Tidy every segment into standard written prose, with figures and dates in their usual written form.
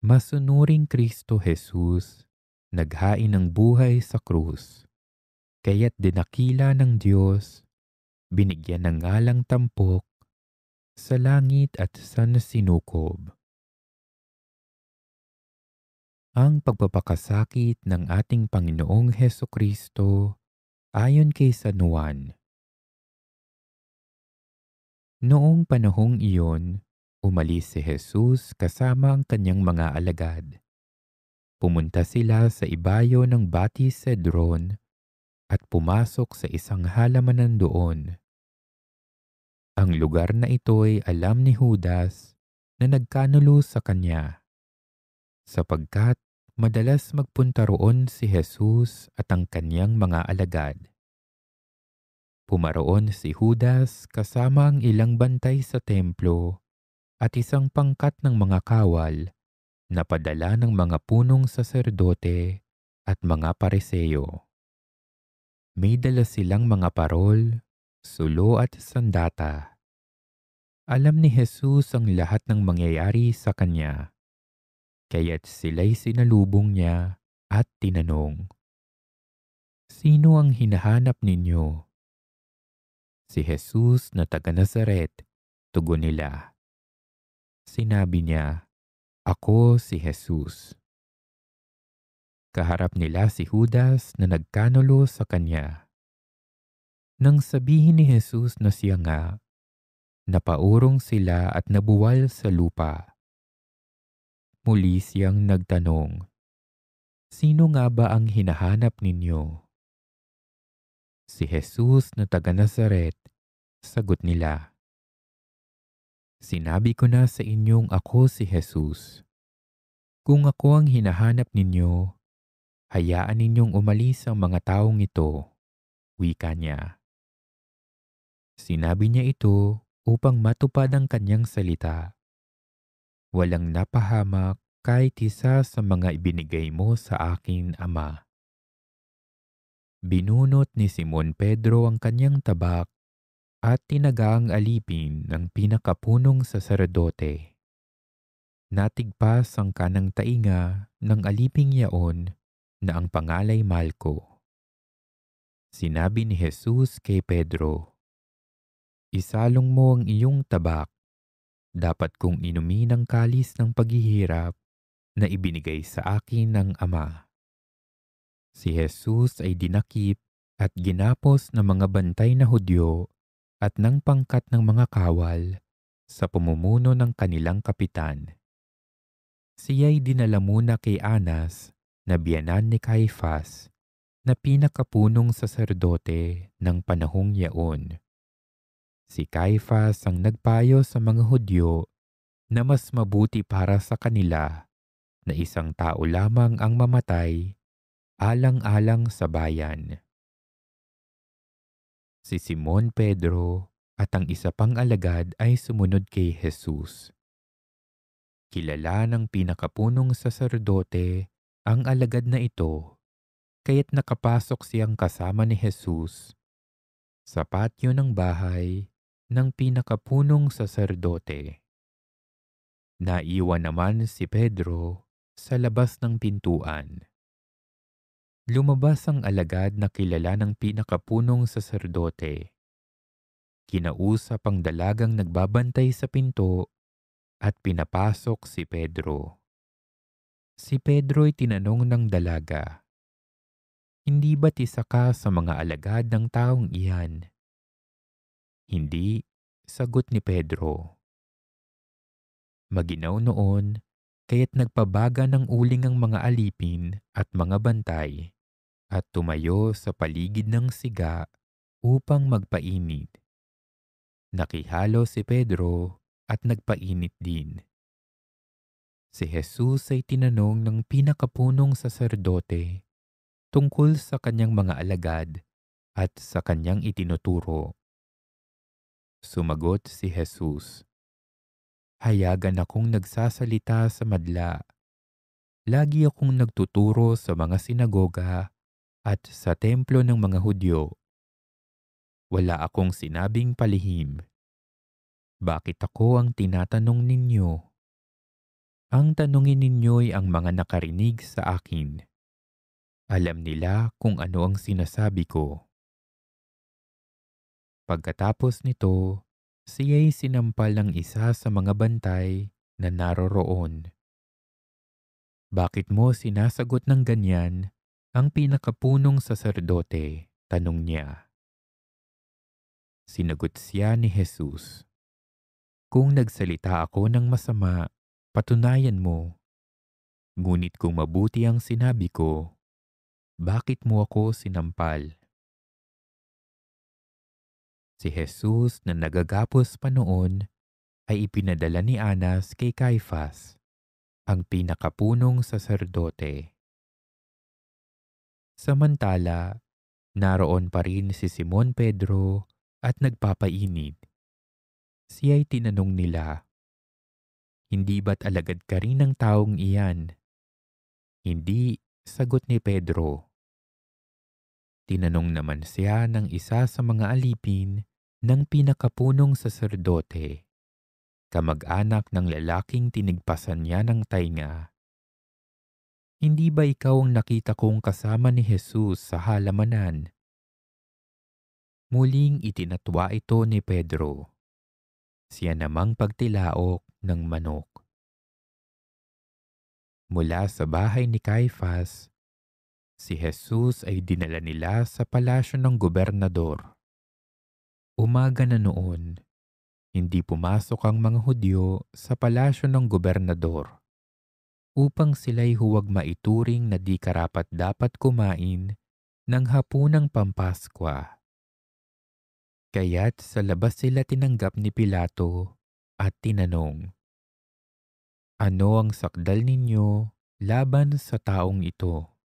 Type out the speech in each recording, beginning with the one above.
Masunuring Kristo Jesus, naghain ng buhay sa krus, kaya't dinakila ng Diyos, binigyan ng ngalang tampok, sa langit at sa nasinukob. Ang pagpapakasakit ng ating Panginoong Hesukristo ayon kay San Juan. Noong panahong iyon, umalis si Jesus kasama ang kanyang mga alagad. Pumunta sila sa ibayo ng Batis Cedron at pumasok sa isang halamanan doon. Ang lugar na ito'y alam ni Judas na nagkanulo sa kanya, sapagkat madalas magpunta roon si Jesus at ang kanyang mga alagad. Pumaroon si Judas kasama ang ilang bantay sa templo at isang pangkat ng mga kawal na padala ng mga punong saserdote at mga pareseyo. May dala silang mga parol, sulo at sandata. Alam ni Jesus ang lahat ng mangyayari sa kanya, kaya't sila'y sinalubong niya at tinanong, "Sino ang hinahanap ninyo?" "Si Jesus na taga Nazaret," tugon nila. Sinabi niya, "Ako si Jesus." Kaharap nila si Judas na nagkanulo sa kanya. Nang sabihin ni Jesus na siya nga, napaurong sila at nabuwal sa lupa. Muli siyang nagtanong, "Sino nga ba ang hinahanap ninyo?" "Si Jesus na taga Nazaret," sagot nila. "Sinabi ko na sa inyong ako si Jesus. Kung ako ang hinahanap ninyo, hayaan ninyong umalis ang mga taong ito," wika niya. Sinabi niya ito upang matupad ang kanyang salita. "Walang napahamak kahit isa sa mga ibinigay mo sa akin, Ama." Binunot ni Simon Pedro ang kanyang tabak at tinaga ang alipin ng pinakapunong saserdote. Natigpas ang kanang tainga ng aliping yaon na ang pangalay Malco. Sinabi ni Jesus kay Pedro, "Isalong mo ang iyong tabak. Dapat kong inumin ang kalis ng paghihirap na ibinigay sa akin ng Ama." Si Jesus ay dinakip at ginapos ng mga bantay na Hudyo at ng pangkat ng mga kawal sa pamumuno ng kanilang kapitan. Siya'y dinala muna kay Anas na biyanan ni Caifás na pinakapunong saserdote ng panahong yaon. Si Caifás ang nagpayo sa mga Hudyo na mas mabuti para sa kanila na isang tao lamang ang mamatay alang-alang sa bayan. Si Simon Pedro at ang isa pang alagad ay sumunod kay Jesus. Kilala ng pinakapunong saserdote ang alagad na ito, kaya't nakapasok siyang kasama ni Jesus sa patio ng bahay ng pinakapunong saserdote. Naiwan naman si Pedro sa labas ng pintuan. Lumabas ang alagad na kilala ng pinakapunong saserdote. Kinausap ang dalagang nagbabantay sa pinto at pinapasok si Pedro. Si Pedro'y tinanong ng dalaga, "Hindi ba't isa ka sa mga alagad ng taong iyan?" "Hindi," sagot ni Pedro. Maginaw noon, kaya't nagpabaga ng uling ang mga alipin at mga bantay at tumayo sa paligid ng siga upang magpainit. Nakihalo si Pedro at nagpainit din. Si Jesus ay tinanong ng pinakapunong saserdote tungkol sa kanyang mga alagad at sa kanyang itinuturo. Sumagot si Jesus, "Hayagan akong nagsasalita sa madla. Lagi akong nagtuturo sa mga sinagoga at sa templo ng mga Hudyo. Wala akong sinabing palihim. Bakit ako ang tinatanong ninyo? Ang tanungin ninyo'y ang mga nakarinig sa akin. Alam nila kung ano ang sinasabi ko. Pagkatapos nito, siya'y sinampal ng isa sa mga bantay na naroroon. Bakit mo sinasagot ng ganyan ang pinakapunong saserdote? Tanong niya. Sinagot siya ni Jesus. Kung nagsalita ako ng masama, patunayan mo. Ngunit kung mabuti ang sinabi ko, bakit mo ako sinampal? Si Jesus na nagagapos pa noon ay ipinadala ni Anas kay Caifas, ang pinakapunong saserdote. Samantala, naroon pa rin si Simon Pedro at nagpapainit. Siya'y tinanong nila, "Hindi ba't alagad ka rin ng taong iyan?" "Hindi," sagot ni Pedro. Tinanong naman siya ng isa sa mga alipin ng pinakapunong saserdote, kamag-anak ng lalaking tinigpasan niya ng tainga. "Hindi ba ikaw ang nakita kong kasama ni Jesus sa halamanan?" Muling itinatwa ito ni Pedro. Siya namang pagtilaok ng manok. Mula sa bahay ni Caifas, si Jesus ay dinala nila sa palasyo ng gobernador. Umaga na noon, hindi pumasok ang mga Hudyo sa palasyo ng gobernador upang sila'y huwag maituring na di karapat-dapat kumain ng hapunang Pampaskwa. Kaya't sa labas sila tinanggap ni Pilato at tinanong, "Ano ang sakdal ninyo laban sa taong ito?"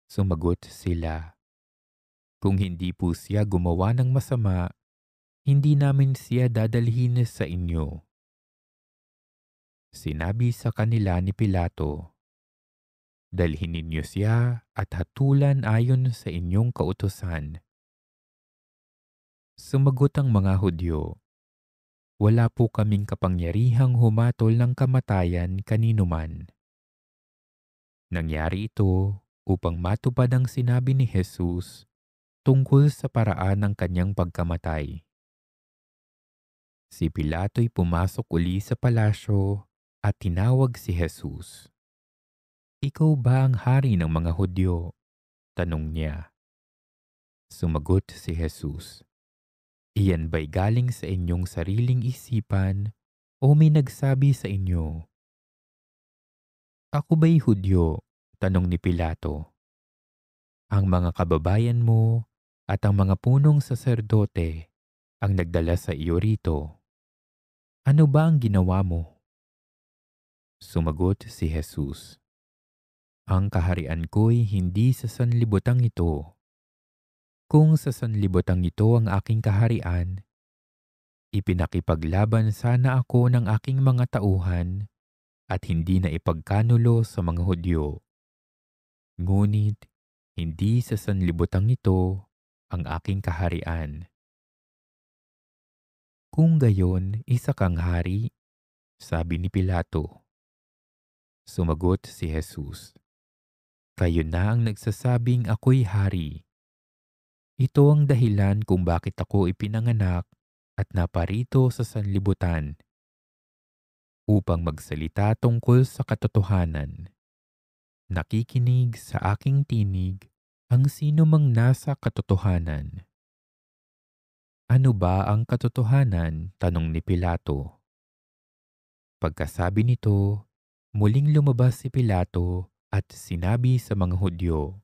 Sumagot sila, "Kung hindi po siya gumawa ng masama, hindi namin siya dadalhin sa inyo." Sinabi sa kanila ni Pilato, "Dalhin ninyo siya at hatulan ayon sa inyong kautusan." Sumagot ang mga Hudyo, "Wala po kaming kapangyarihang humatol ng kamatayan kanino man." Nangyari ito upang matupad ang sinabi ni Jesus tungkol sa paraan ng kanyang pagkamatay. Si Pilato'y pumasok uli sa palasyo at tinawag si Jesus. "Ikaw ba ang hari ng mga Hudyo?" tanong niya. Sumagot si Jesus, "Iyan ba'y galing sa inyong sariling isipan o may nagsabi sa inyo?" "Ako ba'y Hudyo?" tanong ni Pilato. "Ang mga kababayan mo at ang mga punong saserdote ang nagdala sa iyo rito. Ano ba ang ginawa mo?" Sumagot si Jesus, "Ang kaharian ko'y hindi sa sanlibutan ito. Kung sa sanlibutan ito ang aking kaharian, ipinakipaglaban sana ako ng aking mga tauhan at hindi na ipagkanulo sa mga Hudyo. Ngunit hindi sa sanlibutan ito ang aking kaharian." "Kung gayon, isa kang hari?" sabi ni Pilato. Sumagot si Jesus, "Kayo na ang nagsasabing ako'y hari. Ito ang dahilan kung bakit ako ipinanganak at naparito sa sanlibutan, upang magsalita tungkol sa katotohanan. Nakikinig sa aking tinig ang sino mang nasa katotohanan." "Ano ba ang katotohanan?" tanong ni Pilato. Pagkasabi nito, muling lumabas si Pilato at sinabi sa mga Hudyo,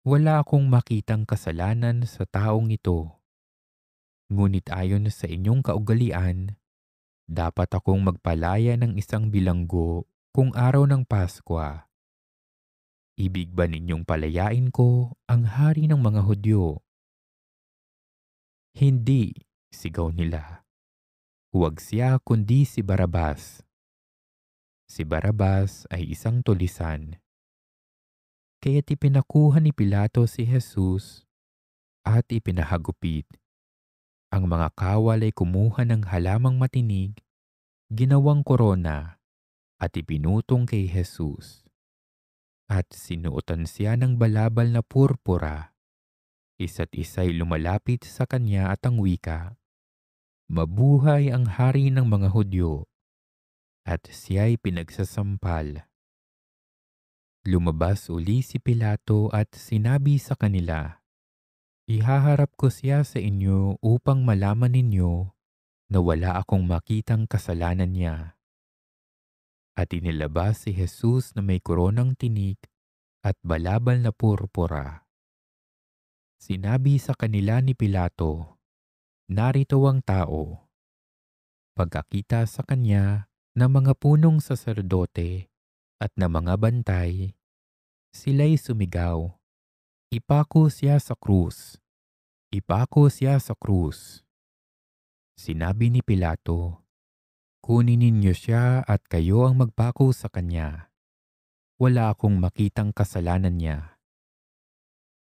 "Wala akong makitang kasalanan sa taong ito. Ngunit ayon sa inyong kaugalian, dapat akong magpalaya ng isang bilanggo kung araw ng Paskwa. Ibig ba ninyong palayain ko ang hari ng mga Hudyo?" "Hindi," sigaw nila. "Huwag siya kundi si Barabas." Si Barabas ay isang tulisan. Kaya't ipinakuha ni Pilato si Jesus at ipinahagupit. Ang mga kawal ay kumuha ng halamang matinig, ginawang korona at ipinutong kay Jesus. At sinuotan siya ng balabal na purpura. Isa't isa'y lumalapit sa kanya at ang wika, "Mabuhay ang hari ng mga Hudyo!" At siya'y pinagsasampal. Lumabas uli si Pilato at sinabi sa kanila, "Ihaharap ko siya sa inyo upang malaman ninyo na wala akong makitang kasalanan niya." At inilabas si Jesus na may koronang tinik at balabal na purpura. Sinabi sa kanila ni Pilato, "Narito ang tao." Pagkakita sa kanya ng mga punong saserdote at ng mga bantay, sila'y sumigaw, "Ipako siya sa krus! Ipako siya sa krus!" Sinabi ni Pilato, "Kunin ninyo siya at kayo ang magpako sa kanya. Wala akong makitang kasalanan niya."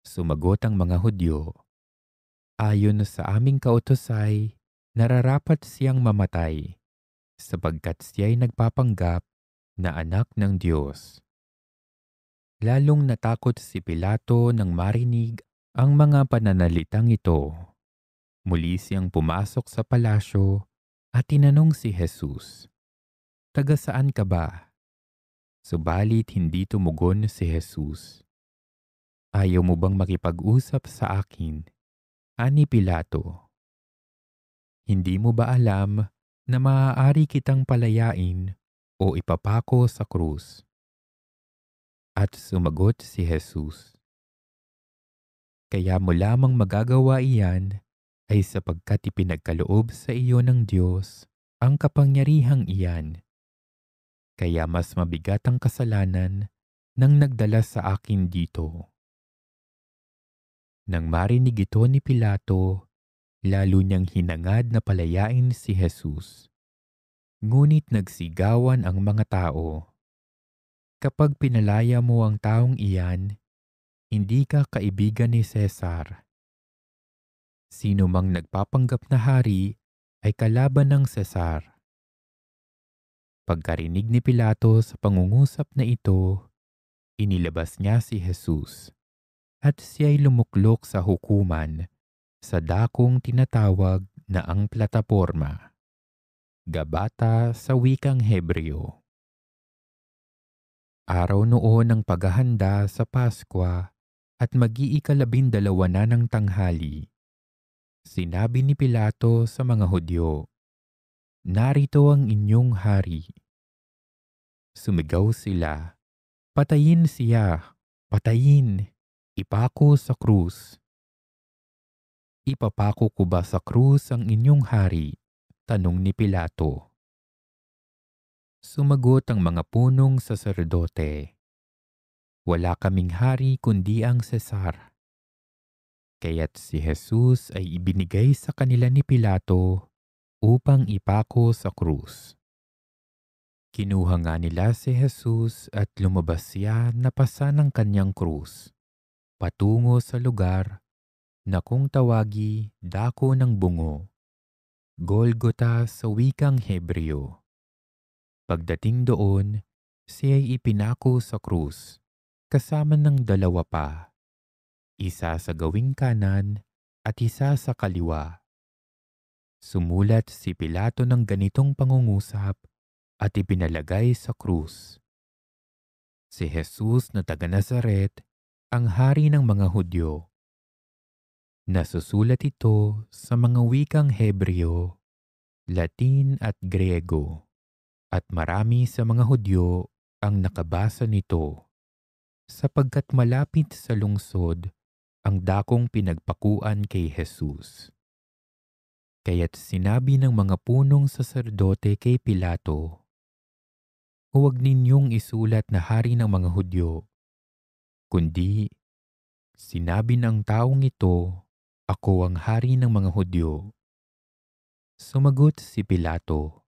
Sumagot ang mga Hudyo, "Ayon sa aming kautos ay nararapat siyang mamatay sapagkat siya'y nagpapanggap na anak ng Diyos." Lalong natakot si Pilato nang marinig ang mga pananalitang ito. Muli siyang pumasok sa palasyo at tinanong si Jesus, "Taga saan ka ba?" Subalit hindi tumugon si Jesus. "Ayaw mo bang makipag-usap sa akin?" ani Pilato. "Hindi mo ba alam na maaari kitang palayain o ipapako sa krus?" At sumagot si Jesus, "Kaya mo lamang magagawa iyan ay sapagkat ipinagkaloob sa iyo ng Diyos ang kapangyarihang iyan. Kaya mas mabigat ang kasalanan ng nagdala sa akin dito." Nang marinig ito ni Pilato, lalo niyang hinangad na palayain si Jesus. Ngunit nagsigawan ang mga tao, "Kapag pinalaya mo ang taong iyan, hindi ka kaibigan ni Cesar. Sino mang nagpapanggap na hari ay kalaban ng Cesar." Pagkarinig ni Pilato sa pangungusap na ito, inilabas niya si Jesus at siya'y lumuklok sa hukuman sa dakong tinatawag na ang plataporma, Gabata sa wikang Hebreo. Araw noon ng paghahanda sa Paskwa at mag-iikalabindalawa na ng tanghali. Sinabi ni Pilato sa mga Hudyo, "Narito ang inyong hari." Sumigaw sila, "Patayin siya! Patayin! Ipako sa krus!" "Ipapako ko ba sa krus ang inyong hari?" tanong ni Pilato. Sumagot ang mga punong saserdote, "Wala kaming hari kundi ang Cesar." Kaya't si Jesus ay ibinigay sa kanila ni Pilato upang ipako sa krus. Kinuha nga nila si Jesus at lumabas siya na pasa ng kanyang krus, patungo sa lugar na kung tawagi Dako ng Bungo, Golgota sa wikang Hebreo. Pagdating doon, siya'y ipinako sa krus, kasama ng dalawa pa, isa sa gawing kanan at isa sa kaliwa. Sumulat si Pilato ng ganitong pangungusap at ipinalagay sa krus, "Si Jesus na taga Nazaret, ang hari ng mga Hudyo." Nasusulat ito sa mga wikang Hebreo, Latin at Griego, at marami sa mga Hudyo ang nakabasa nito, sapagkat malapit sa lungsod ang dakong pinagpakuan kay Jesus. Kaya't sinabi ng mga punong saserdote kay Pilato, "Huwag ninyong isulat na hari ng mga Hudyo, kundi sinabi ng taong ito, 'Ako ang hari ng mga Hudyo.'" Sumagot si Pilato,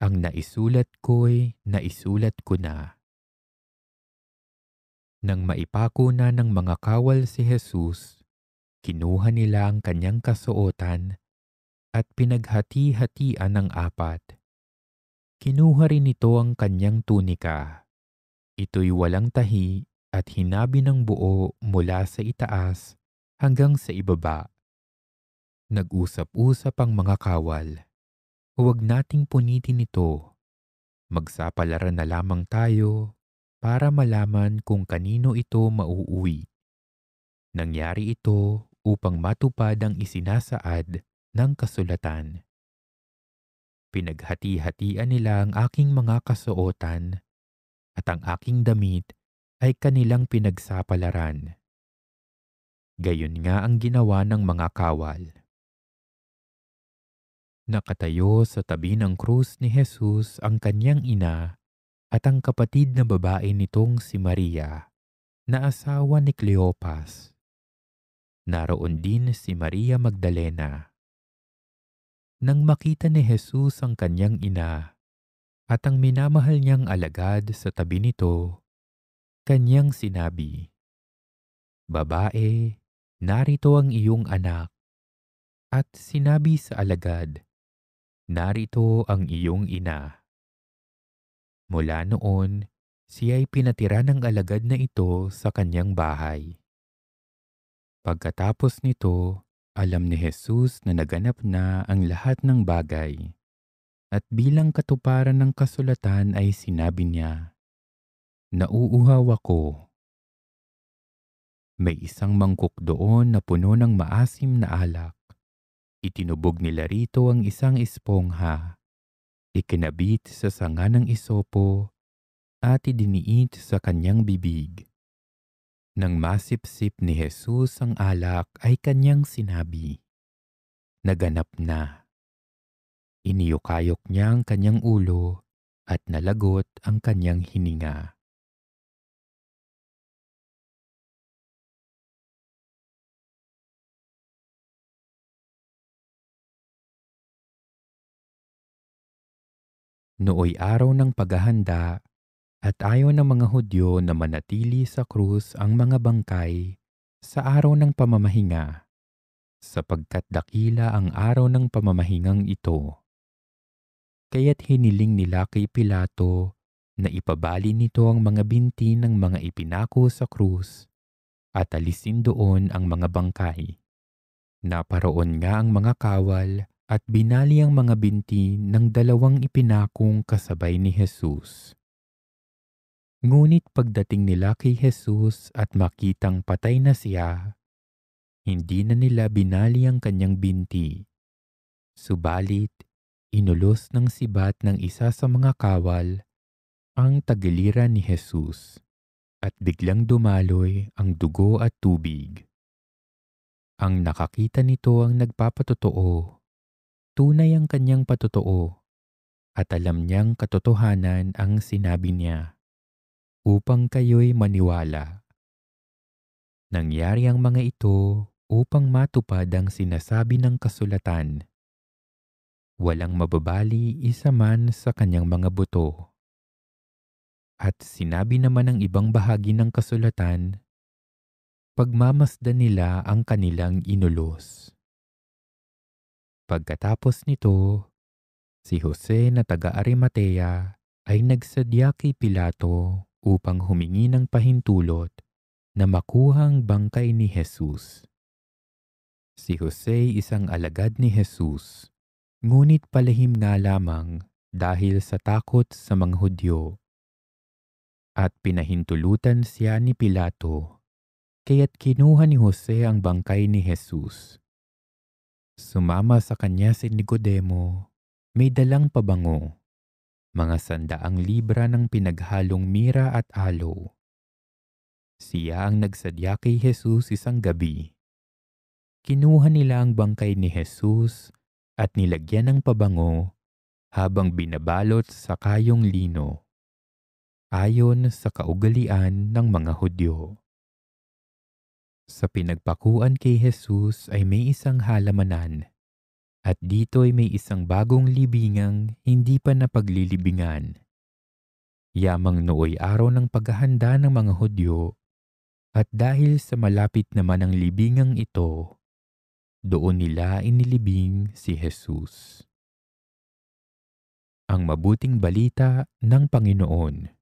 "Ang naisulat ko'y naisulat ko na." Nang maipako na ng mga kawal si Jesus, kinuha nila ang kanyang kasuotan at pinaghati-hatian ng apat. Kinuha rin nito ang kanyang tunika. Ito'y walang tahi at hinabi ng buo mula sa itaas hanggang sa ibaba. Nag-usap-usap ang mga kawal. Huwag nating punitin ito. Magsapalaran na lamang tayo para malaman kung kanino ito mauuwi. Nangyari ito upang matupad ang isinasaad ng kasulatan. Pinaghati-hatian nila ang aking mga kasuotan at ang aking damit ay kanilang pinagsapalaran. Gayon nga ang ginawa ng mga kawal. Nakatayo sa tabi ng krus ni Jesus ang kanyang ina at ang kapatid na babae nitong si Maria, na asawa ni Cleopas. Naroon din si Maria Magdalena. Nang makita ni Jesus ang kanyang ina at ang minamahal niyang alagad sa tabi nito, kanyang sinabi, "Babae, narito ang iyong anak." At sinabi sa alagad, "Narito ang iyong ina." Mula noon, siya ay pinatira ng alagad na ito sa kanyang bahay. Pagkatapos nito, alam ni Jesus na naganap na ang lahat ng bagay. At bilang katuparan ng kasulatan ay sinabi niya, "Nauuhaw ako." May isang mangkok doon na puno ng maasim na alak. Itinubog nila rito ang isang espongha. Ikinabit sa sanga ng isopo at idiniit sa kanyang bibig. Nang masipsip ni Jesus ang alak ay kanyang sinabi, "Naganap na." Iniyukayok niya ang kanyang ulo at nalagot ang kanyang hininga. Nooy araw ng paghahanda at ayaw ng mga Hudyo na manatili sa krus ang mga bangkay sa araw ng pamamahinga, sapagkat dakila ang araw ng pamamahingang ito. Kaya't hiniling nila kay Pilato na ipabali nito ang mga binti ng mga ipinako sa krus at alisin doon ang mga bangkay. Naparoon nga ang mga kawal at binali ang mga binti ng dalawang ipinakong kasabay ni Jesus. Ngunit pagdating nila kay Jesus at makitang patay na siya, hindi na nila binali ang kanyang binti. Subalit, inulos ng sibat ng isa sa mga kawal ang tagiliran ni Jesus at biglang dumaloy ang dugo at tubig. Ang nakakita nito ang nagpapatotoo. Tunay ang kanyang patotoo at alam niyang katotohanan ang sinabi niya upang kayo'y maniwala. Nangyari ang mga ito upang matupad ang sinasabi ng kasulatan. Walang mababali isa man sa kanyang mga buto. At sinabi naman ng ibang bahagi ng kasulatan, pagmamasdan nila ang kanilang inulos. Pagkatapos nito, si Jose na taga-Arimatea ay nagsadya kay Pilato upang humingi ng pahintulot na makuha ang bangkay ni Jesus. Si Jose isang alagad ni Jesus, ngunit palihim nga lamang dahil sa takot sa mga Hudyo. At pinahintulutan siya ni Pilato, kaya't kinuha ni Jose ang bangkay ni Jesus. Sumama sa kanya si Nicodemo, may dalang pabango, mga 100 libra ng pinaghalong mira at aloe. Siya ang nagsadya kay Jesus isang gabi. Kinuha nila ang bangkay ni Jesus at nilagyan ng pabango habang binabalot sa kayong lino, ayon sa kaugalian ng mga Hudyo. Sa pinagpakuan kay Jesus ay may isang halamanan, at dito ay may isang bagong libingang hindi pa napaglilibingan. Yamang nooy araw ng paghahanda ng mga Hudyo, at dahil sa malapit naman ang libingang ito, doon nila inilibing si Jesus. ang mabuting balita ng Panginoon.